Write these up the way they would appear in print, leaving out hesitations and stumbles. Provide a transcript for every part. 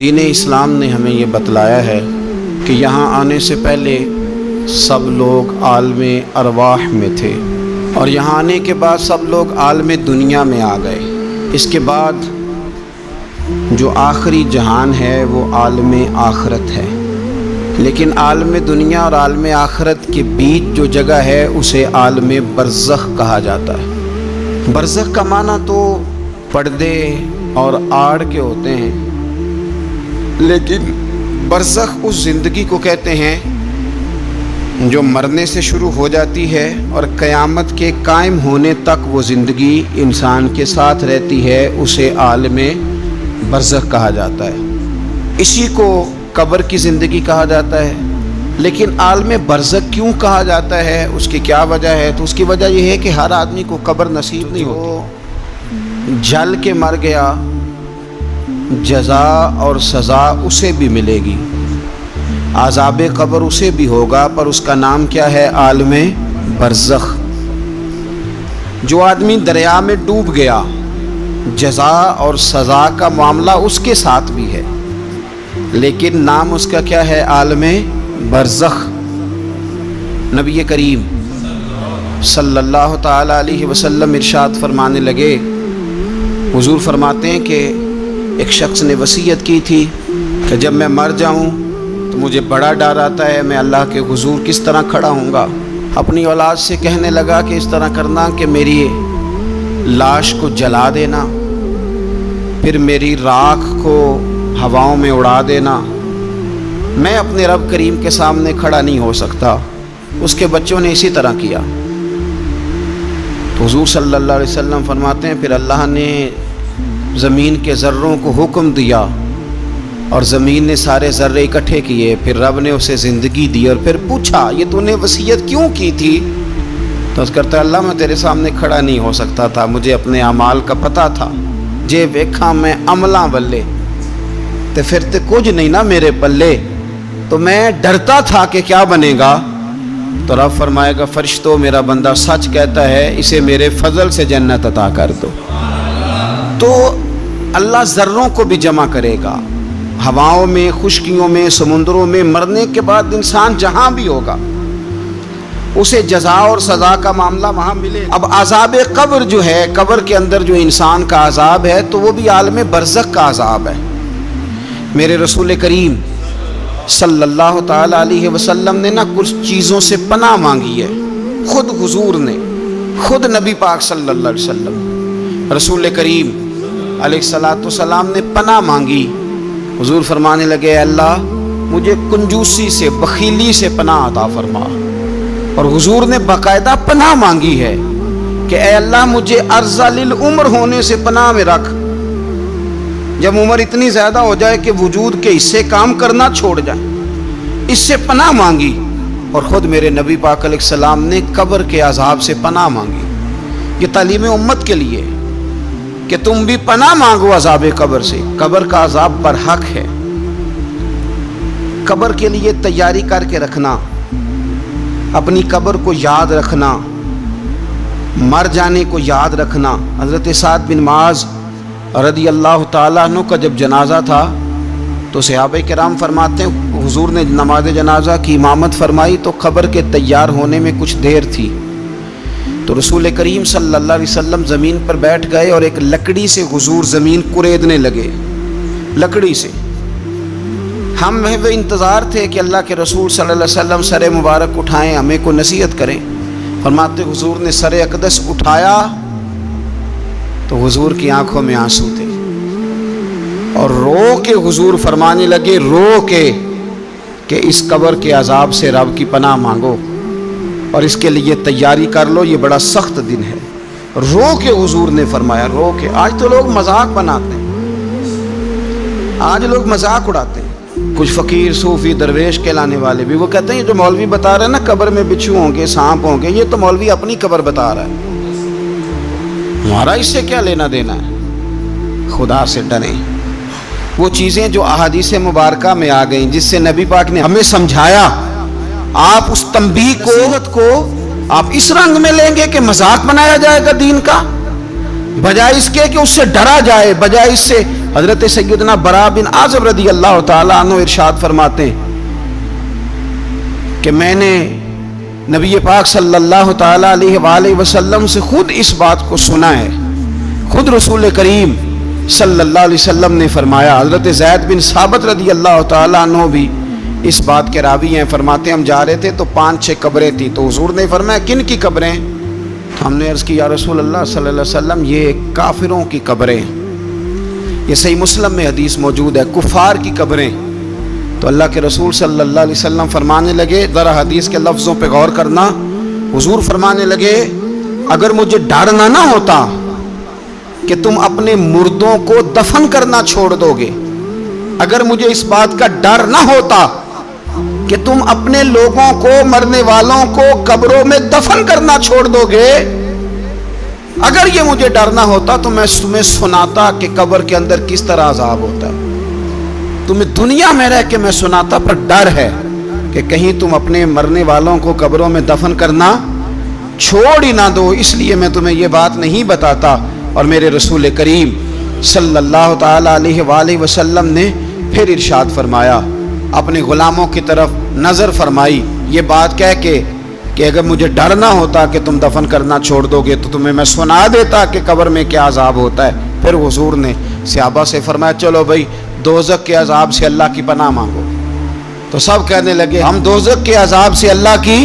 دین اسلام نے ہمیں یہ بتلایا ہے کہ یہاں آنے سے پہلے سب لوگ عالم ارواح میں تھے اور یہاں آنے کے بعد سب لوگ عالم دنیا میں آ گئے۔ اس کے بعد جو آخری جہان ہے وہ عالم آخرت ہے، لیکن عالم دنیا اور عالم آخرت کے بیچ جو جگہ ہے اسے عالم برزخ کہا جاتا ہے۔ برزخ کا معنی تو پردے اور آڑ کے ہوتے ہیں، لیکن برزخ اس زندگی کو کہتے ہیں جو مرنے سے شروع ہو جاتی ہے اور قیامت کے قائم ہونے تک وہ زندگی انسان کے ساتھ رہتی ہے، اسے عالم برزخ کہا جاتا ہے۔ اسی کو قبر کی زندگی کہا جاتا ہے، لیکن عالم برزخ کیوں کہا جاتا ہے، اس کی کیا وجہ ہے؟ تو اس کی وجہ یہ ہے کہ ہر آدمی کو قبر نصیب نہیں ہوتی۔ جل کے مر گیا، جزا اور سزا اسے بھی ملے گی، عذاب قبر اسے بھی ہوگا، پر اس کا نام کیا ہے؟ عالم برزخ۔ جو آدمی دریا میں ڈوب گیا، جزا اور سزا کا معاملہ اس کے ساتھ بھی ہے، لیکن نام اس کا کیا ہے؟ عالم برزخ۔ نبی کریم صلی اللہ تعالی علیہ وسلم ارشاد فرمانے لگے، حضور فرماتے ہیں کہ ایک شخص نے وصیت کی تھی کہ جب میں مر جاؤں تو مجھے بڑا ڈر آتا ہے، میں اللہ کے حضور کس طرح کھڑا ہوں گا۔ اپنی اولاد سے کہنے لگا کہ اس طرح کرنا کہ میری لاش کو جلا دینا، پھر میری راکھ کو ہواؤں میں اڑا دینا، میں اپنے رب کریم کے سامنے کھڑا نہیں ہو سکتا۔ اس کے بچوں نے اسی طرح کیا۔ تو حضور صلی اللہ علیہ وسلم فرماتے ہیں پھر اللہ نے زمین کے ذروں کو حکم دیا اور زمین نے سارے ذرے اکٹھے کیے، پھر رب نے اسے زندگی دی اور پھر پوچھا یہ تو نے وصیت کیوں کی تھی؟ تو اس کرتا ہے اللہ میں تیرے سامنے کھڑا نہیں ہو سکتا تھا، مجھے اپنے اعمال کا پتہ تھا، جے ویکھاں میں عملاں والے تے پھر تے کچھ نہیں نا میرے پلے، تو میں ڈرتا تھا کہ کیا بنے گا۔ تو رب فرمائے گا فرشتوں میرا بندہ سچ کہتا ہے، اسے میرے فضل سے جنت عطا کر دو۔ تو اللہ ذروں کو بھی جمع کرے گا، ہواؤں میں، خشکیوں میں، سمندروں میں، مرنے کے بعد انسان جہاں بھی ہوگا اسے جزا اور سزا کا معاملہ وہاں ملے۔ اب عذاب قبر جو ہے، قبر کے اندر جو انسان کا عذاب ہے تو وہ بھی عالم برزخ کا عذاب ہے۔ میرے رسول کریم صلی اللہ تعالی علیہ وسلم نے کچھ چیزوں سے پناہ مانگی ہے، خود حضور نے، خود نبی پاک صلی اللہ علیہ وسلم رسول کریم علیہ السلام نے پناہ مانگی۔ حضور فرمانے لگے اے اللہ مجھے کنجوسی سے، بخیلی سے پناہ عطا فرما، اور حضور نے باقاعدہ پناہ مانگی ہے کہ اے اللہ مجھے ارذل العمر ہونے سے پناہ میں رکھ، جب عمر اتنی زیادہ ہو جائے کہ وجود کے حصے کام کرنا چھوڑ جائیں، اس سے پناہ مانگی۔ اور خود میرے نبی پاک علیہ السلام نے قبر کے عذاب سے پناہ مانگی۔ یہ تعلیم امت کے لیے کہ تم بھی پناہ مانگو عذاب قبر سے، قبر کا عذاب برحق ہے۔ قبر کے لیے تیاری کر کے رکھنا، اپنی قبر کو یاد رکھنا، مر جانے کو یاد رکھنا۔ حضرت سعد بن معاذ رضی اللہ تعالیٰ عنہ کا جب جنازہ تھا تو صحابہ کرام فرماتے ہیں حضور نے نماز جنازہ کی امامت فرمائی تو قبر کے تیار ہونے میں کچھ دیر تھی، تو رسول کریم صلی اللہ علیہ وسلم زمین پر بیٹھ گئے اور ایک لکڑی سے حضور زمین کریدنے لگے، لکڑی سے۔ ہم وہ انتظار تھے کہ اللہ کے رسول صلی اللہ علیہ وسلم سر مبارک اٹھائیں، ہمیں کو نصیحت کریں۔ فرماتے حضور نے سر اقدس اٹھایا تو حضور کی آنکھوں میں آنسو تھے، اور رو کے حضور فرمانے لگے، رو کے کہ اس قبر کے عذاب سے رب کی پناہ مانگو اور اس کے لیے تیاری کر لو، یہ بڑا سخت دن ہے۔ رو کے حضور نے فرمایا، رو کے۔ آج تو لوگ مذاق بناتے ہیں، آج لوگ مذاق اڑاتے ہیں، کچھ فقیر صوفی درویش کہلانے والے بھی وہ کہتے ہیں یہ جو مولوی بتا رہے ہیں نا قبر میں بچھو ہوں گے، سانپ ہوں گے، یہ تو مولوی اپنی قبر بتا رہا ہے، ہمارا اس سے کیا لینا دینا ہے۔ خدا سے ڈریں، وہ چیزیں جو احادیث مبارکہ میں آ گئیں جس سے نبی پاک نے ہمیں سمجھایا، آپ اس تنبیہ کو آپ اس رنگ میں لیں گے کہ مذاق بنایا جائے گا دین کا، بجائے اس کے کہ اس سے ڈرا جائے، بجائے اس سے حضرت سیدنا برا بن عازب رضی اللہ تعالیٰ عنہ ارشاد فرماتے ہیں کہ میں نے نبی پاک صلی اللہ تعالیٰ علیہ وآلہ وسلم سے خود اس بات کو سنا ہے. خود رسول کریم صلی اللہ علیہ وسلم نے فرمایا. حضرت زید بن ثابت رضی اللہ تعالیٰ عنہ بھی اس بات کے راوی ہیں. فرماتے ہم جا رہے تھے تو 5-6 قبریں تھیں, تو حضور نے فرمایا کن کی قبریں؟ ہم نے عرض کی یا رسول اللہ صلی اللہ علیہ وسلم یہ کافروں کی قبریں. یہ صحیح مسلم میں حدیث موجود ہے, کفار کی قبریں. تو اللہ کے رسول صلی اللہ علیہ وسلم فرمانے لگے, ذرا حدیث کے لفظوں پہ غور کرنا, حضور فرمانے لگے اگر مجھے ڈر نہ ہوتا کہ تم اپنے مردوں کو دفن کرنا چھوڑ دو گے, اگر مجھے اس بات کا ڈر نہ ہوتا کہ تم اپنے لوگوں کو, مرنے والوں کو قبروں میں دفن کرنا چھوڑ دو گے, اگر یہ مجھے ڈر نہ ہوتا تو میں تمہیں سناتا کہ قبر کے اندر کس طرح عذاب ہوتا ہے. تمہیں دنیا میں رہ کے میں سناتا, پر ڈر ہے کہ کہیں تم اپنے مرنے والوں کو قبروں میں دفن کرنا چھوڑ ہی نہ دو, اس لیے میں تمہیں یہ بات نہیں بتاتا. اور میرے رسول کریم صلی اللہ تعالیٰ علیہ وآلہ وسلم نے پھر ارشاد فرمایا, اپنے غلاموں کی طرف نظر فرمائی یہ بات کہہ کے کہ اگر مجھے ڈر نہ ہوتا کہ تم دفن کرنا چھوڑ دو گے تو تمہیں میں سنا دیتا کہ قبر میں کیا عذاب ہوتا ہے. پھر حضور نے صحابہ سے فرمایا چلو بھائی دوزخ کے عذاب سے اللہ کی پناہ مانگو. تو سب کہنے لگے ہم دوزخ کے عذاب سے اللہ کی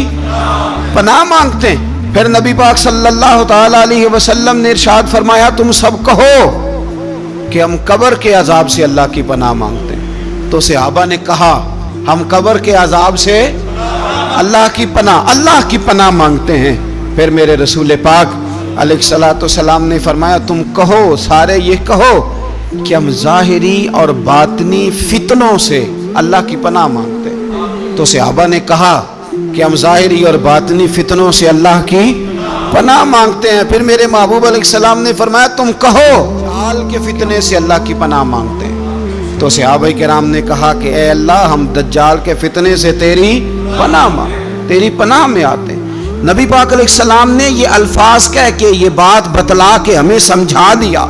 پناہ مانگتے ہیں. پھر نبی پاک صلی اللہ تعالیٰ علیہ وسلم نے ارشاد فرمایا تم سب کہو کہ ہم قبر کے عذاب سے اللہ کی پناہ مانگتے ہیں. تو صحابہ نے کہا ہم قبر کے عذاب سے اللہ کی پناہ مانگتے ہیں. پھر میرے رسول پاک علیہ الصلوۃ والسلام نے فرمایا تم کہو, سارے یہ کہو کہ ہم ظاہری اور باطنی فتنوں سے اللہ کی پناہ مانگتے ہیں. تو صحابہ نے کہا کہ ہم ظاہری اور باطنی فتنوں سے اللہ کی پناہ مانگتے ہیں. پھر میرے محبوب علیہ السلام نے فرمایا تم کہو دجال کے فتنے سے اللہ کی پناہ مانگتے ہیں. تو صحابہ کرام نے کہا کہ اے اللہ ہم دجال کے فتنے سے تیری پناہ میں آتے ہیں. نبی پاک علیہ السلام نے یہ الفاظ کہہ کے یہ بات بتلا کے ہمیں سمجھا دیا,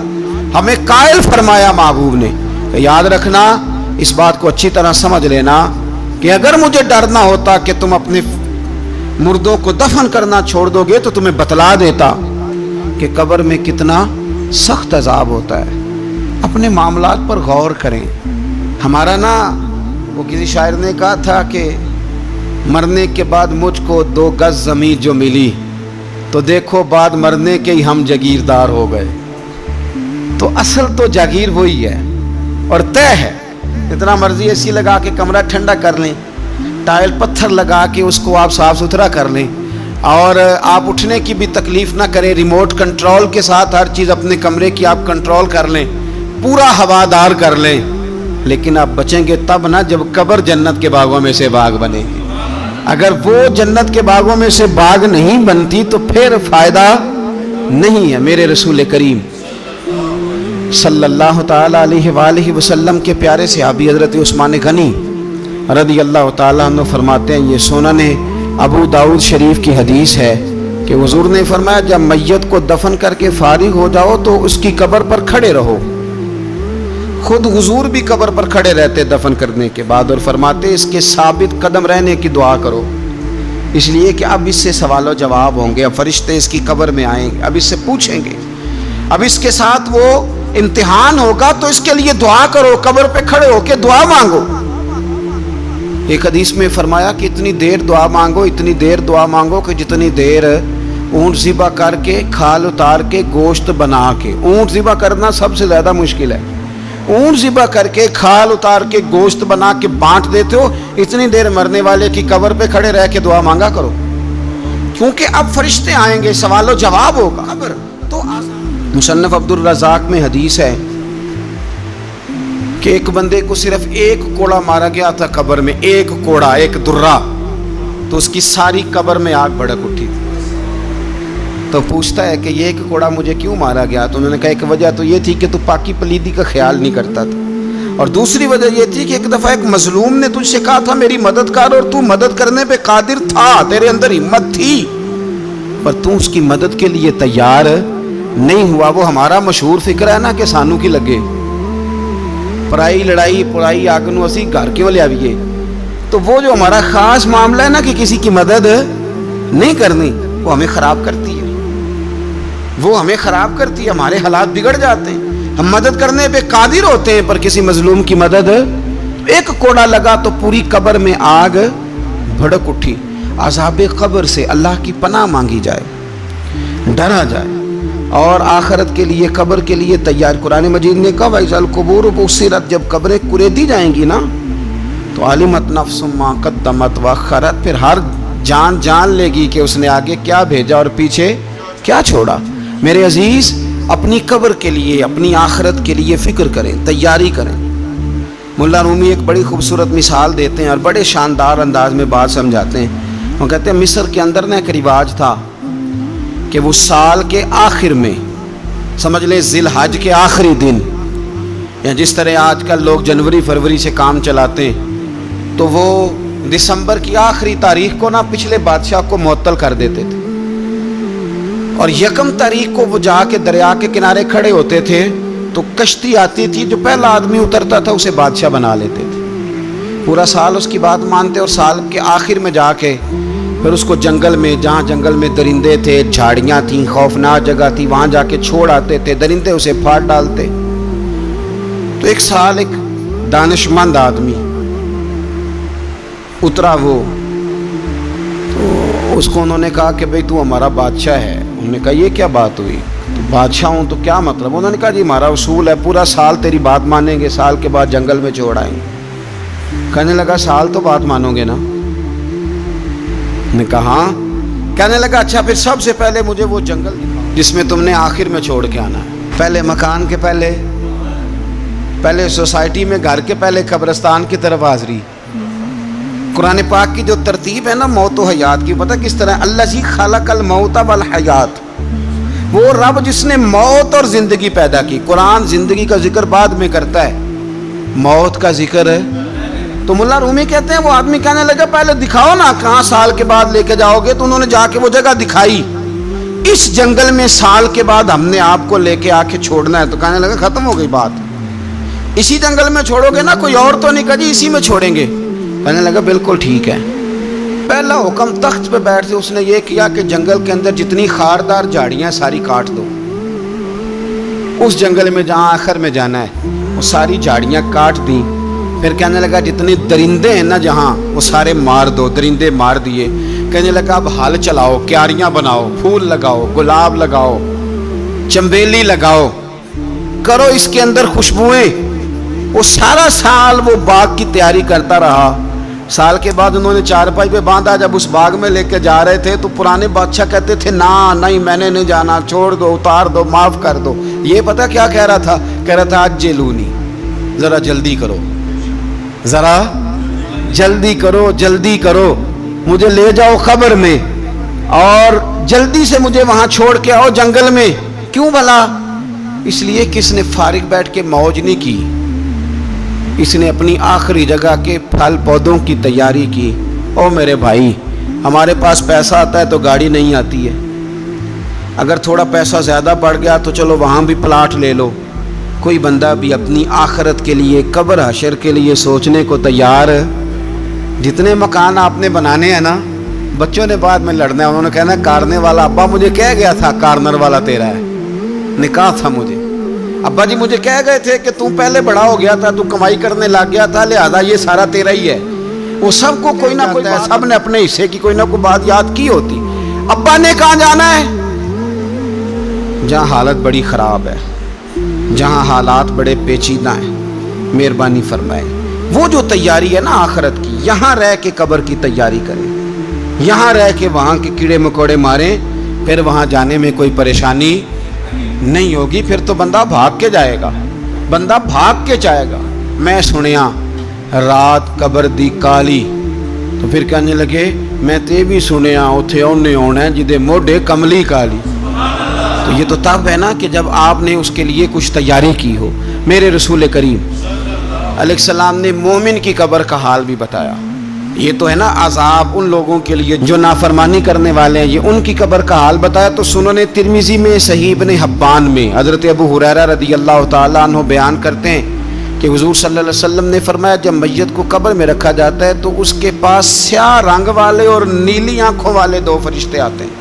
ہمیں قائل فرمایا محبوب نے کہ یاد رکھنا, اس بات کو اچھی طرح سمجھ لینا کہ اگر مجھے ڈر نہ ہوتا کہ تم اپنے مردوں کو دفن کرنا چھوڑ دو گے تو تمہیں بتلا دیتا کہ قبر میں کتنا سخت عذاب ہوتا ہے. اپنے معاملات پر غور کریں. ہمارا وہ کسی شاعر نے کہا تھا کہ مرنے کے بعد مجھ کو 2 گز زمین جو ملی تو دیکھو بعد مرنے کے ہی ہم جاگیردار ہو گئے. تو اصل تو جاگیر وہی ہے اور طے ہے. اتنا مرضی اے سی لگا کے کمرہ ٹھنڈا کر لیں, ٹائل پتھر لگا کے اس کو آپ صاف ستھرا کر لیں, اور آپ اٹھنے کی بھی تکلیف نہ کریں, ریموٹ کنٹرول کے ساتھ ہر چیز اپنے کمرے کی آپ کنٹرول کر لیں, پورا ہوادار کر لیں, لیکن آپ بچیں گے تب نہ جب قبر جنت کے باغوں میں سے باغ بنے گی. اگر وہ جنت کے باغوں میں سے باغ نہیں بنتی تو پھر فائدہ نہیں ہے. میرے رسول کریم صلی اللہ تعالیٰ علیہ وآلہ وسلم کے پیارے صحابی حضرت عثمان غنی رضی اللہ تعالیٰ عنہ فرماتے ہیں, یہ سنن ابو داؤد شریف کی حدیث ہے کہ حضور نے فرمایا جب میت کو دفن کر کے فارغ ہو جاؤ تو اس کی قبر پر کھڑے رہو. خود حضور بھی قبر پر کھڑے رہتے دفن کرنے کے بعد, اور فرماتے اس کے ثابت قدم رہنے کی دعا کرو, اس لیے کہ اب اس سے سوال و جواب ہوں گے, اب فرشتے اس کی قبر میں آئیں گے, اب اس سے پوچھیں گے, اب اس کے ساتھ وہ امتحان ہوگا, تو اس کے لیے دعا کرو, قبر پہ کھڑے ہو کے دعا مانگو. ایک حدیث میں فرمایا کہ اتنی دیر دعا مانگو کہ جتنی دیر اونٹ ذبح کر کے کھال اتار کے گوشت بنا کے, اونٹ ذبح کرنا سب سے زیادہ مشکل ہے, اونٹ ذبح کر کے کھال اتار کے گوشت بنا کے بانٹ دیتے ہو, اتنی دیر مرنے والے کی قبر پہ کھڑے رہ کے دعا مانگا کرو, کیونکہ اب فرشتے آئیں گے, سوال و جواب ہوگا. قبر تو مصنف عبد الرزاق میں حدیث ہے کہ ایک بندے کو صرف 1 کوڑا مارا گیا تھا قبر میں, 1 کوڑا, 1 درہ, تو اس کی ساری قبر میں آگ بھڑک اٹھی تھی. تو پوچھتا ہے کہ یہ 1 کوڑا مجھے کیوں مارا گیا؟ تو انہوں نے کہا ایک وجہ تو یہ تھی کہ تو پاکی پلیدی کا خیال نہیں کرتا تھا, اور دوسری وجہ یہ تھی کہ ایک دفعہ ایک مظلوم نے تجھ سے کہا تھا میری مدد کر, اور تو مدد کرنے پہ قادر تھا, تیرے اندر ہمت تھی, پر تو اس کی مدد کے لیے تیار نہیں ہوا. وہ ہمارا مشہور فکر ہے نا کہ سانو کی لگے, پرائی لڑائی پرائی آگ نو اسی گھر کیوں لے آئیے. تو وہ جو ہمارا خاص معاملہ ہے نا کہ کسی کی مدد نہیں کرنی، وہ ہمیں خراب کرتی ہے، وہ ہمیں خراب کرتی ہے، ہمارے حالات بگڑ جاتے ہیں. ہم مدد کرنے پہ قادر ہوتے ہیں پر کسی مظلوم کی مدد، ایک کوڑا لگا تو پوری قبر میں آگ بھڑک اٹھی. عذاب قبر سے اللہ کی پناہ مانگی جائے، ڈرا جائے اور آخرت کے لیے قبر کے لیے تیار. قرآن مجید نے کہا وَإِذَا الْقُبُورُ بُعْثِرَتْ، جب قبریں کریدی جائیں گی نا تو عَلِمَتْ نَفْسٌ مَا قَدَّمَتْ وَأَخَّرَتْ، پھر ہر جان لے گی کہ اس نے آگے کیا بھیجا اور پیچھے کیا چھوڑا. میرے عزیز، اپنی قبر کے لیے اپنی آخرت کے لیے فکر کریں، تیاری کریں. مولا رومی ایک بڑی خوبصورت مثال دیتے ہیں اور بڑے شاندار انداز میں بات سمجھاتے ہیں. وہ کہتے ہیں مصر کے اندر نا ایک رواج تھا کہ وہ سال کے آخر میں، سمجھ لیں ذی الحج کے آخری دن، یا جس طرح آج کل لوگ جنوری فروری سے کام چلاتے ہیں، تو وہ دسمبر کی آخری تاریخ کو نا پچھلے بادشاہ کو معطل کر دیتے تھے اور یکم تاریخ کو وہ جا کے دریا کے کنارے کھڑے ہوتے تھے تو کشتی آتی تھی، جو پہلا آدمی اترتا تھا اسے بادشاہ بنا لیتے تھے. پورا سال اس کی بات مانتے اور سال کے آخر میں جا کے پھر اس کو جنگل میں، جہاں جنگل میں درندے تھے، جھاڑیاں تھیں، خوفناک جگہ تھی، وہاں جا کے چھوڑ آتے تھے. درندے اسے پھاڑ ڈالتے. تو ایک سال ایک دانشمند آدمی اترا، وہ تو اس کو انہوں نے کہا کہ بھئی تو ہمارا بادشاہ ہے. انہوں نے کہا یہ کیا بات ہوئی؟ تو بادشاہ ہوں تو کیا مطلب؟ انہوں نے کہا جی ہمارا اصول ہے، پورا سال تیری بات مانیں گے، سال کے بعد جنگل میں چھوڑ آئیں گے. کہنے لگا سال تو بات مانو گے نا؟ نے کہا ہاں. کہنے لگا اچھا پھر سب سے پہلے مجھے وہ جنگل دکھاؤ جس میں تم نے آخر میں چھوڑ کے آنا ہے. پہلے مکان کے پہلے سوسائٹی میں گھر کے پہلے قبرستان کی طرف حاضری. قرآن پاک کی جو ترتیب ہے نا موت و حیات کی، پتہ کس طرح؟ الذی خلق الموت والحیات، وہ رب جس نے موت اور زندگی پیدا کی. قرآن زندگی کا ذکر بعد میں کرتا ہے، موت کا ذکر ہے. تو مولا رومی کہتے ہیں وہ آدمی کہنے لگا پہلے دکھاؤ نا کہاں سال کے بعد لے کے جاؤ گے. تو انہوں نے جا کے وہ جگہ دکھائی، اس جنگل میں سال کے بعد ہم نے آپ کو لے کے آ کے چھوڑنا ہے. تو کہنے لگا ختم ہو گئی بات، اسی جنگل میں چھوڑو گے نا، کوئی اور تو نہیں؟ کہا جی اسی میں چھوڑیں گے. کہنے لگا بالکل ٹھیک ہے. پہلا حکم تخت پہ بیٹھ کے اس نے یہ کیا کہ جنگل کے اندر جتنی خاردار جھاڑیاں ساری کاٹ دو. اس جنگل میں جہاں آخر میں جانا ہے وہ ساری جھاڑیاں کاٹ دیں. پھر کہنے لگا جتنے درندے ہیں نا جہاں وہ سارے مار دو. درندے مار دیے. کہنے لگا اب ہل چلاؤ، کیاریاں بناؤ، پھول لگاؤ، گلاب لگاؤ، چنبیلی لگاؤ، کرو اس کے اندر خوشبوئیں. وہ سارا سال وہ باغ کی تیاری کرتا رہا. سال کے بعد انہوں نے چارپائی پہ باندھا. جب اس باغ میں لے کے جا رہے تھے تو پرانے بادشاہ کہتے تھے نہیں میں نے نہیں جانا، چھوڑ دو، اتار دو، معاف کر دو. یہ پتہ کیا کہہ رہا تھا؟ کہہ رہا تھا عجلونی، ذرا جلدی کرو، ذرا جلدی کرو، جلدی کرو، مجھے لے جاؤ قبر میں اور جلدی سے مجھے وہاں چھوڑ کے آؤ جنگل میں. کیوں بھلا؟ اس لیے کہ اس نے فارغ بیٹھ کے موج نہیں کی، اس نے اپنی آخری جگہ کے پھل پودوں کی تیاری کی. او میرے بھائی، ہمارے پاس پیسہ آتا ہے تو گاڑی نہیں آتی ہے. اگر تھوڑا پیسہ زیادہ بڑھ گیا تو چلو وہاں بھی پلاٹ لے لو. کوئی بندہ بھی اپنی آخرت کے لیے، قبر حشر کے لیے سوچنے کو تیار. جتنے مکان آپ نے بنانے ہیں نا، بچوں نے بعد میں لڑنا ہے، انہوں نے کہنا کارنے والا ابا مجھے کہہ گیا تھا کارنر والا تیرا ہے، نکاح تھا مجھے، ابا جی مجھے کہہ گئے تھے کہ تم پہلے بڑا ہو گیا تھا، تو کمائی کرنے لگ گیا تھا، لہذا یہ سارا تیرا ہی ہے. وہ سب کو کوئی نہ کوئی، سب نے اپنے حصے کی کوئی نہ کوئی بات یاد کی ہوتی. ابا نے کہاں جانا ہے؟ جہاں حالت بڑی خراب ہے، جہاں حالات بڑے پیچیدہ ہیں. مہربانی فرمائے وہ جو تیاری ہے نا آخرت کی، یہاں رہ کے قبر کی تیاری کریں، یہاں رہ کے وہاں کے کیڑے مکوڑے ماریں، پھر وہاں جانے میں کوئی پریشانی نہیں ہوگی. پھر تو بندہ بھاگ کے جائے گا، بندہ بھاگ کے جائے گا. میں سنیا رات قبر دی کالی، تو پھر کہنے لگے میں تے بھی سنیا اتھے اونے ہونا ہے جدے موڈے کملی کالی. تو یہ تو تب ہے نا کہ جب آپ نے اس کے لیے کچھ تیاری کی ہو. میرے رسول کریم علیہ السلام نے مومن کی قبر کا حال بھی بتایا. یہ تو ہے نا عذاب ان لوگوں کے لیے جو نافرمانی کرنے والے ہیں، یہ ان کی قبر کا حال بتایا. تو سنن ترمذی میں، صحیح ابن حبان میں حضرت ابو ہریرہ رضی اللہ تعالیٰ عنہ بیان کرتے ہیں کہ حضور صلی اللہ علیہ وسلم نے فرمایا جب میت کو قبر میں رکھا جاتا ہے تو اس کے پاس سیاہ رنگ والے اور نیلی آنکھوں والے 2 فرشتے آتے ہیں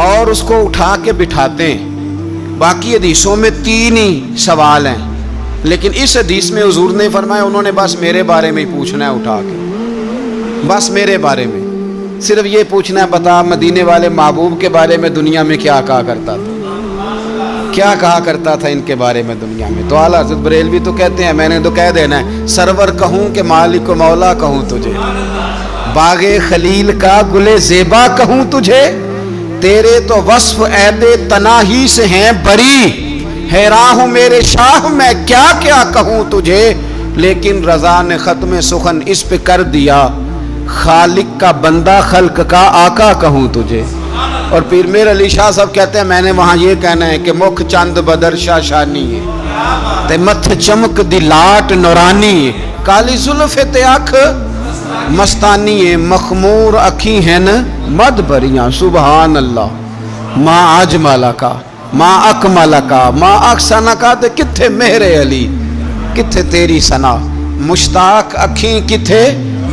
اور اس کو اٹھا کے بٹھاتے ہیں۔ باقی حدیثوں میں 3 ہی سوال ہیں، لیکن اس حدیث میں حضور نے فرمایا انہوں نے بس میرے بارے میں ہی پوچھنا ہے، اٹھا کے بس میرے بارے میں صرف یہ پوچھنا ہے، بتا مدینے والے محبوب کے بارے میں دنیا میں کیا کہا کرتا تھا، کیا کہا کرتا تھا ان کے بارے میں دنیا میں۔ تو اعلیٰ حضرت بریلوی تو کہتے ہیں میں نے تو کہہ دینا ہے، سرور کہوں کہ مالک و مولا کہوں تجھے، باغ خلیل کا گل زیبا کہوں تجھے، تیرے تو وصف عید تناہی سے ہیں بری، حیران ہوں میرے شاہ میں کیا کیا کہوں تجھے، لیکن رضا نے ختم سخن اس پہ کر دیا، خالق کا بندہ خلق کا آقا کہوں تجھے۔ اور پیر میر علی شاہ صاحب کہتے ہیں میں نے وہاں یہ کہنا ہے کہ مکھ چند بدر شاہ شانی ہے تے متھ چمک دی لاٹ نورانی ہے، کالی زلف تے اکھ مستانی ہے، مخمور اکھی ہیں مد بریاں، سبحان اللہ، ما اجمل کا ما اکمل کا ما احسن کا، تے کتھے مہر علی کتھے تیری ثنا، مشتاق اکھیں کتھے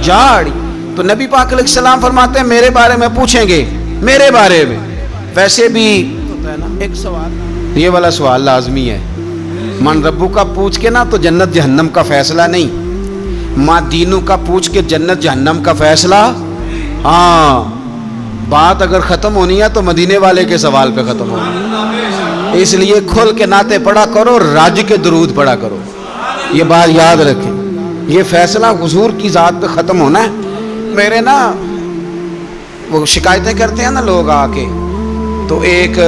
جاڑی۔ تو نبی پاک علیہ السلام فرماتے ہیں میرے بارے میں پوچھیں گے، میرے بارے میں۔ ویسے بھی ایک سوال، یہ والا سوال لازمی ہے، من ربو کا پوچھ کے نا تو جنت جہنم کا فیصلہ نہیں، ماں دینوں کا پوچھ کے جنت جہنم کا فیصلہ۔ ہاں بات اگر ختم ہونی ہے تو مدینے والے کے سوال پہ ختم ہونی ہے، اس لیے کھل کے نعتیں پڑھا کرو، راج کے درود پڑھا کرو، یہ بات یاد رکھیں، یہ فیصلہ حضور کی ذات پہ ختم ہونا ہے۔ میرے نا وہ شکایتیں کرتے ہیں نا لوگ آ کے، تو ایک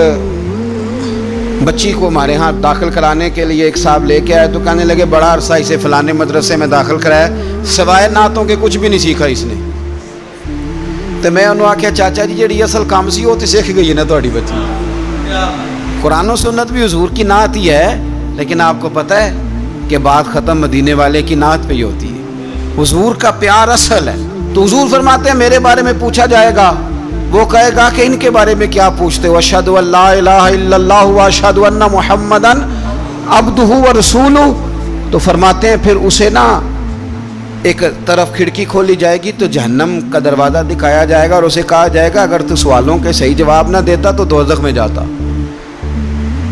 بچی کو ہمارے ہاں داخل کرانے کے لیے ایک صاحب لے کے آئے، تو کہنے لگے بڑا عرصہ اسے فلانے مدرسے میں داخل کرایا، سوائے نعتوں کے کچھ بھی نہیں سیکھا اس نے۔ تو میں انہوں آکھیا چاچا جی جڑی اصل کام سی وہ تو سیکھ گئی ہے نا تہاڈی بچی، قرآن و سنت بھی حضور کی نعت ہی ہے، لیکن آپ کو پتہ ہے کہ بات ختم مدینے والے کی نعت پہ ہی ہوتی ہے، حضور کا پیار اصل ہے۔ تو حضور فرماتے ہیں میرے بارے میں پوچھا جائے گا، وہ کہے گا کہ ان کے بارے میں کیا پوچھتے ہو، اشہد ان لا الہ الا اللہ واشہد ان محمدن عبدہ ورسولہ۔ تو فرماتے ہیں پھر اسے نا ایک طرف کھڑکی کھولی جائے گی تو جہنم کا دروازہ دکھایا جائے گا اور اسے کہا جائے گا اگر تو سوالوں کے صحیح جواب نہ دیتا تو دوزخ میں جاتا،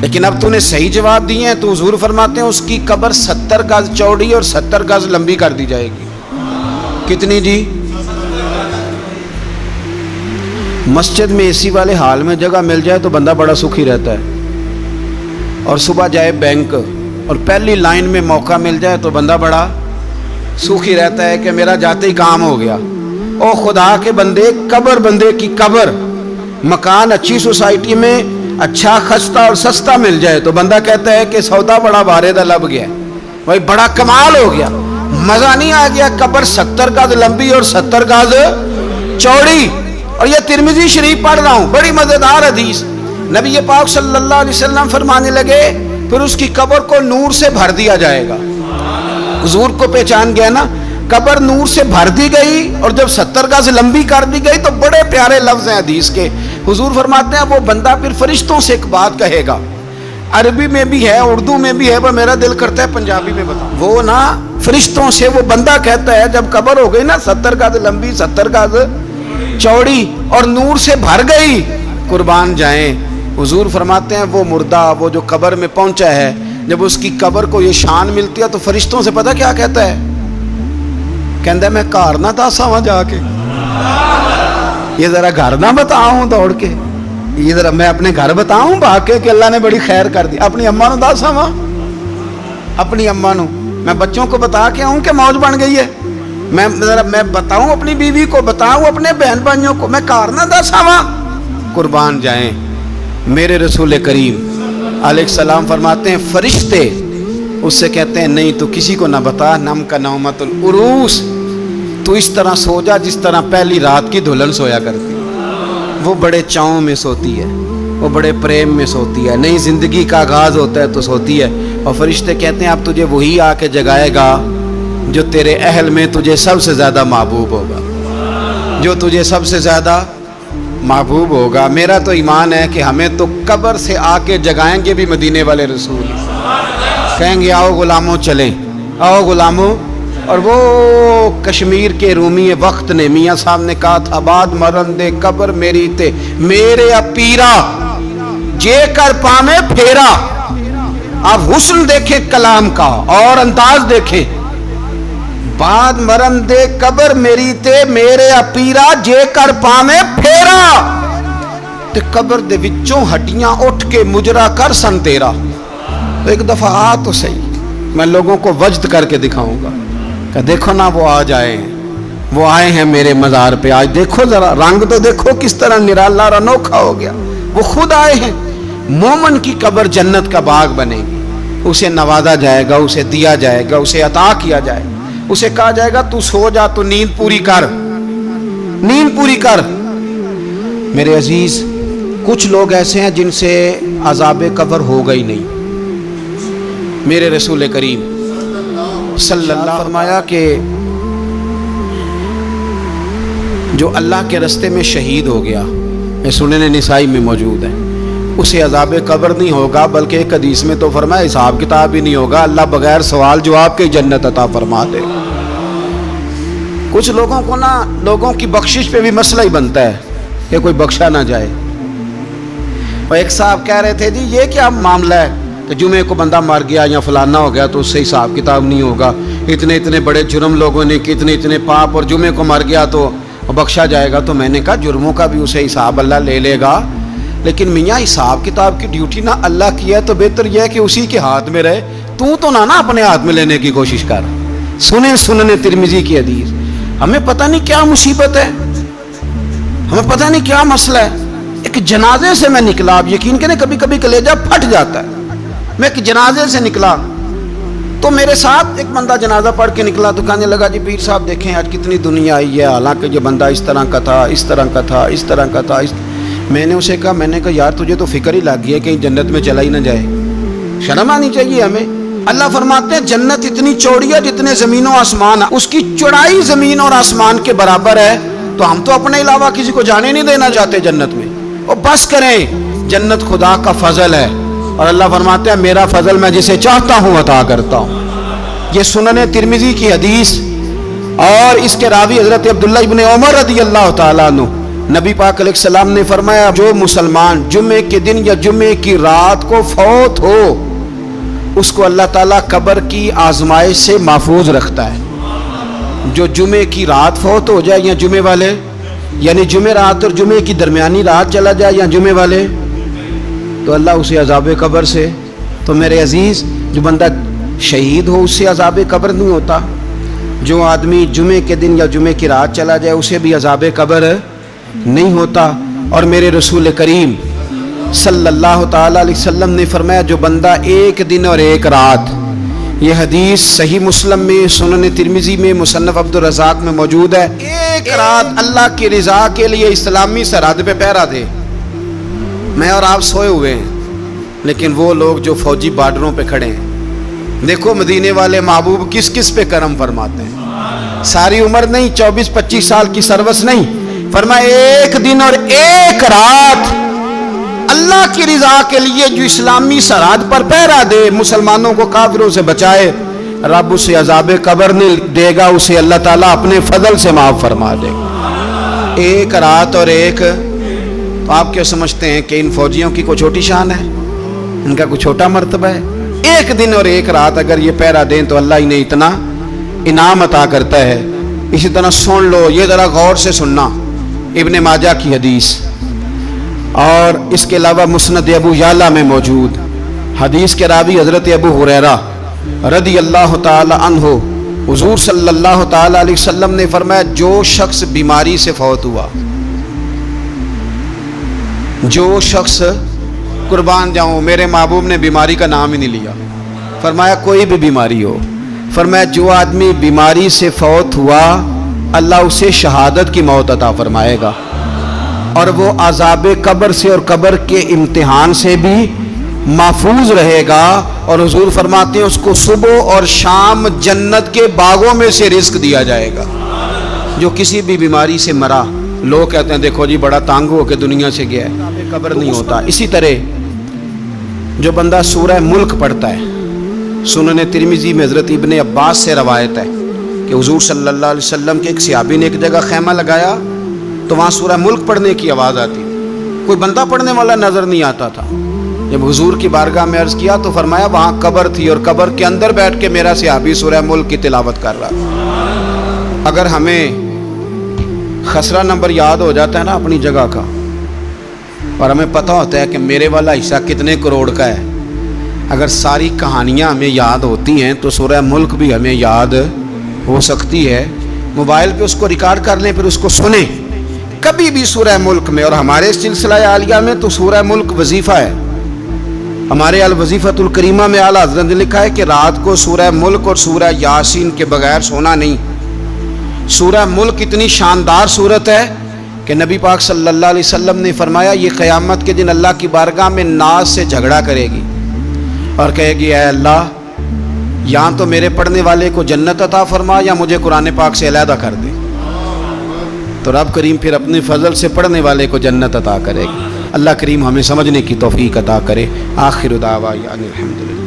لیکن اب تو نے صحیح جواب دیے ہیں۔ تو حضور فرماتے ہیں اس کی قبر 70 گز چوڑی اور 70 گز لمبی کر دی جائے گی۔ کتنی جی؟ مسجد میں اے سی والے حال میں جگہ مل جائے تو بندہ بڑا سکھی رہتا ہے، اور صبح جائے بینک اور پہلی لائن میں موقع مل جائے تو بندہ بڑا سکھی رہتا ہے کہ میرا جاتے ہی کام ہو گیا۔ او خدا کے بندے، قبر بندے کی قبر، مکان اچھی سوسائٹی میں اچھا خستہ اور سستا مل جائے تو بندہ کہتا ہے کہ سودا بڑا بارے لب گیا، بھائی بڑا کمال ہو گیا، مزہ نہیں آ گیا۔ قبر 70 گز لمبی اور 70 گز چوڑی، اور یہ ترمذی شریف پڑھ رہا ہوں، بڑی مزیدار حدیث۔ نبی پاک صلی اللہ علیہ وسلم فرمانے لگے پھر اس کی قبر کو نور سے بھر دیا جائے گا۔ حضور کو پہچان گیا نا، قبر نور سے بھر دی گئی، اور جب 70 گز لمبی کر دی گئی تو بڑے پیارے لفظ ہیں حدیث کے۔ حضور فرماتے ہیں وہ بندہ پھر فرشتوں سے ایک بات کہے گا، عربی میں بھی ہے اردو میں بھی ہے، پر میرا دل کرتا ہے پنجابی میں بتاؤں۔ وہ نا فرشتوں سے وہ بندہ کہتا ہے جب قبر ہو گئی نا 70 گز لمبی 70 گز چوڑی اور نور سے بھر گئی، قربان جائیں، حضور فرماتے ہیں وہ مردہ وہ جو قبر میں پہنچا ہے، جب اس کی قبر کو یہ شان ملتی ہے تو فرشتوں سے پتہ کیا کہتا ہے؟ کہتا ہے میں گھر نہ دسا وہاں جا کے، یہ ذرا گھر نہ بتاؤں دوڑ کے، یہ ذرا میں اپنے گھر بتاؤں بھاگ کے کہ اللہ نے بڑی خیر کر دی، اپنی اماں نو دسا وہاں، اپنی اماں نو میں بچوں کو بتا کے آؤں کہ موج بن گئی ہے، میں بتاؤں اپنی بیوی کو، بتاؤں اپنے بہن بھائیوں کو، میں کار نہ دسا وہاں۔ قربان جائیں، میرے رسول کریم علیہ السلام فرماتے ہیں فرشتے اس سے کہتے ہیں نہیں تو کسی کو نہ بتا، نم کا نومت العروس، تو اس طرح سو جا جس طرح پہلی رات کی دلہن سویا کرتی، وہ بڑے چاؤں میں سوتی ہے، وہ بڑے پریم میں سوتی ہے، نئی زندگی کا آغاز ہوتا ہے تو سوتی ہے، اور فرشتے کہتے ہیں اب تجھے وہی آ کے جگائے گا جو تیرے اہل میں تجھے سب سے زیادہ محبوب ہوگا، جو تجھے سب سے زیادہ محبوب ہوگا۔ میرا تو ایمان ہے کہ ہمیں تو قبر سے آ کے جگائیں گے بھی مدینے والے رسول، کہیں گے آؤ غلاموں چلیں، آؤ غلاموں. اور وہ کشمیر کے رومی وقت نے میاں صاحب نے کہا تھا بعد مرن دے قبر میری تے میرے اپیرا جے کر پامے پھیرا. آپ حسن دیکھیں کلام کا اور انداز دیکھیں. بعد مرن دے قبر میری تے میرے اپیرا جے کر پامے پھیرا. تے قبر دے وچوں ہڈیاں اٹھ کے مجرا کر سن تیرا. تو ایک دفعہ آ تو صحیح، میں لوگوں کو وجد کر کے دکھاؤں گا کہ دیکھو نا وہ آج آئے ہیں، وہ آئے ہیں میرے مزار پہ. آج دیکھو ذرا رنگ تو دیکھو کس طرح نرالا اور انوکھا ہو گیا. وہ خود آئے ہیں. مومن کی قبر جنت کا باغ بنے گی. اسے نوازا جائے گا، اسے دیا جائے گا، اسے عطا کیا جائے گا. اسے کہا جائے گا تو سو جا، تو نیند پوری کر، نیند پوری کر. میرے عزیز کچھ لوگ ایسے ہیں جن سے عذاب قبر ہوگا ہی نہیں. میرے رسول کریم صلی اللہ علیہ وسلم فرمایا کہ جو اللہ کے رستے میں شہید ہو گیا، یہ سنن نسائی میں موجود ہے، اسے عذاب قبر نہیں ہوگا، بلکہ ایک حدیث میں تو فرمایا حساب کتاب ہی نہیں ہوگا، اللہ بغیر سوال جواب کے جنت عطا فرما دے. کچھ لوگوں کو نا لوگوں کی بخشش پہ بھی مسئلہ ہی بنتا ہے کہ کوئی بخشا نہ جائے. اور ایک صاحب کہہ رہے تھے جی یہ کیا معاملہ ہے کہ جمعے کو بندہ مر گیا یا فلانا ہو گیا تو اس سے حساب کتاب نہیں ہوگا، اتنے اتنے بڑے جرم لوگوں نے کہ اتنے اتنے پاپ، اور جمعے کو مر گیا تو بخشا جائے گا. تو میں نے کہا جرموں کا بھی اسے حساب اللہ لے لے گا، لیکن میاں حساب کتاب کی ڈیوٹی نہ اللہ کی ہے تو بہتر یہ ہے کہ اسی کے ہاتھ میں رہے. تو نہ اپنے ہاتھ میں لینے کی کوشش کر. سنن ترمذی کی حدیث. ہمیں پتہ نہیں کیا مصیبت ہے، ہمیں پتہ نہیں کیا مسئلہ ہے. ایک جنازے سے میں نکلا، آپ یقین کریں کبھی کبھی کلیجہ پھٹ جاتا ہے. میں ایک جنازے سے نکلا تو میرے ساتھ ایک بندہ جنازہ پڑھ کے نکلا تو کہنے لگا جی پیر صاحب دیکھیں آج کتنی دنیا آئی ہے، حالانکہ یہ بندہ اس طرح کا تھا، اس طرح کا تھا، اس طرح کا تھا. میں نے اسے کہا، میں نے کہا یار تجھے تو فکر ہی لگ گئی ہے کہیں جنت میں چلا ہی نہ جائے. شرم آنی چاہیے ہمیں. اللہ فرماتے ہیں جنت اتنی چوڑی ہے جتنے زمین و آسمان، اس کی چوڑائی زمین اور آسمان کے برابر ہے. تو ہم تو اپنے علاوہ کسی کو جانے نہیں دینا چاہتے جنت میں. اور بس کریں، جنت خدا کا فضل ہے، اور اللہ فرماتے ہیں میرا فضل میں جسے چاہتا ہوں عطا کرتا ہوں. یہ سنن ترمذی کی حدیث، اور اس کے راوی حضرت عبداللہ ابن عمر رضی اللہ تعالیٰ عنہ. نبی پاک علیہ السلام نے فرمایا جو مسلمان جمعے کے دن یا جمعے کی رات کو فوت ہو اس کو اللہ تعالیٰ قبر کی آزمائش سے محفوظ رکھتا ہے. جو جمعے کی رات فوت ہو جائے یا جمعے والے، یعنی جمعے رات اور جمعے کی درمیانی رات چلا جائے یا جمعے والے، تو اللہ اسے عذاب قبر سے. تو میرے عزیز جو بندہ شہید ہو اس سے عذاب قبر نہیں ہوتا. جو آدمی جمعے کے دن یا جمعے کی رات چلا جائے اسے بھی عذاب قبر نہیں ہوتا. اور میرے رسول کریم صلی اللہ تعالیٰ علیہ وسلم نے فرمایا جو بندہ ایک دن اور ایک رات، یہ حدیث صحیح مسلم میں، سنن ترمذی میں، مصنف عبدالرزاق میں موجود ہے، ایک رات اللہ کی رضا کے لیے اسلامی سرحد پہ پہرا دے. میں اور آپ سوئے ہوئے ہیں، لیکن وہ لوگ جو فوجی بارڈروں پہ کھڑے ہیں، دیکھو مدینے والے محبوب کس کس پہ کرم فرماتے ہیں. ساری عمر نہیں، 24-25 سال کی سروس نہیں، فرمایا ایک دن اور ایک رات اللہ کی رضا کے لیے جو اسلامی سرحد پر پہرا دے، مسلمانوں کو کافروں سے بچائے، رب اسے عذاب قبر نہیں دے گا، اسے اللہ تعالیٰ اپنے فضل سے معاف فرما دے. ایک رات اور ایک. تو آپ کیا سمجھتے ہیں کہ ان فوجیوں کی کوئی چھوٹی شان ہے؟ ان کا کوئی چھوٹا مرتبہ ہے؟ ایک دن اور ایک رات اگر یہ پہرا دیں تو اللہ انہیں اتنا انعام عطا کرتا ہے. اسی طرح سن لو، یہ ذرا غور سے سننا، ابن ماجہ کی حدیث، اور اس کے علاوہ مسند ابو یعلا میں موجود حدیث کے راوی حضرت ابو ہریرہ رضی اللہ تعالی عنہ، حضور صلی اللہ تعالی علیہ وسلم نے فرمایا جو شخص بیماری سے فوت ہوا، جو شخص، قربان جاؤں میرے محبوب نے بیماری کا نام ہی نہیں لیا، فرمایا کوئی بھی بیماری ہو، فرمایا جو آدمی بیماری سے فوت ہوا اللہ اسے شہادت کی موت عطا فرمائے گا، اور وہ عذاب قبر سے اور قبر کے امتحان سے بھی محفوظ رہے گا. اور حضور فرماتے ہیں اس کو صبح اور شام جنت کے باغوں میں سے رزق دیا جائے گا. جو کسی بھی بیماری سے مرا، لوگ کہتے ہیں دیکھو جی بڑا تانگ ہو کے دنیا سے گیا ہے، قبر نہیں ہوتا. اسی طرح جو بندہ سورہ ملک پڑھتا ہے، سنن ترمذی میں حضرت ابن عباس سے روایت ہے کہ حضور صلی اللہ علیہ وسلم کے ایک صحابی نے ایک جگہ خیمہ لگایا تو وہاں سورہ ملک پڑھنے کی آواز آتی تھی، کوئی بندہ پڑھنے والا نظر نہیں آتا تھا۔ جب حضور کی بارگاہ میں عرض کیا تو فرمایا وہاں قبر تھی اور قبر کے اندر بیٹھ کے میرا صحابی سورہ ملک کی تلاوت کر رہا تھا۔ اگر ہمیں خسرہ نمبر یاد ہو جاتا ہے نا اپنی جگہ کا، اور ہمیں پتہ ہوتا ہے کہ میرے والا حصہ کتنے کروڑ کا ہے، اگر ساری کہانیاں ہمیں یاد ہوتی ہیں تو سورہ ملک بھی ہمیں یاد ہو سکتی ہے۔ موبائل پہ اس کو ریکارڈ کر لیں، پھر اس کو سنیں کبھی بھی سورہ ملک میں۔ اور ہمارے سلسلہ عالیہ میں تو سورہ ملک وظیفہ ہے۔ ہمارے الوظیفۃ الکریمہ میں اعلیٰ حضرت نے لکھا ہے کہ رات کو سورہ ملک اور سورہ یاسین کے بغیر سونا نہیں۔ سورہ ملک اتنی شاندار صورت ہے کہ نبی پاک صلی اللہ علیہ وسلم نے فرمایا یہ قیامت کے دن اللہ کی بارگاہ میں ناز سے جھگڑا کرے گی اور کہے گی اے اللہ یہاں تو میرے پڑھنے والے کو جنت عطا فرما یا مجھے قرآن پاک سے علیحدہ کر دے۔ تو رب کریم پھر اپنے فضل سے پڑھنے والے کو جنت عطا کرے گی۔ اللہ کریم ہمیں سمجھنے کی توفیق عطا کرے۔ آخر دعوانا الحمدللہ۔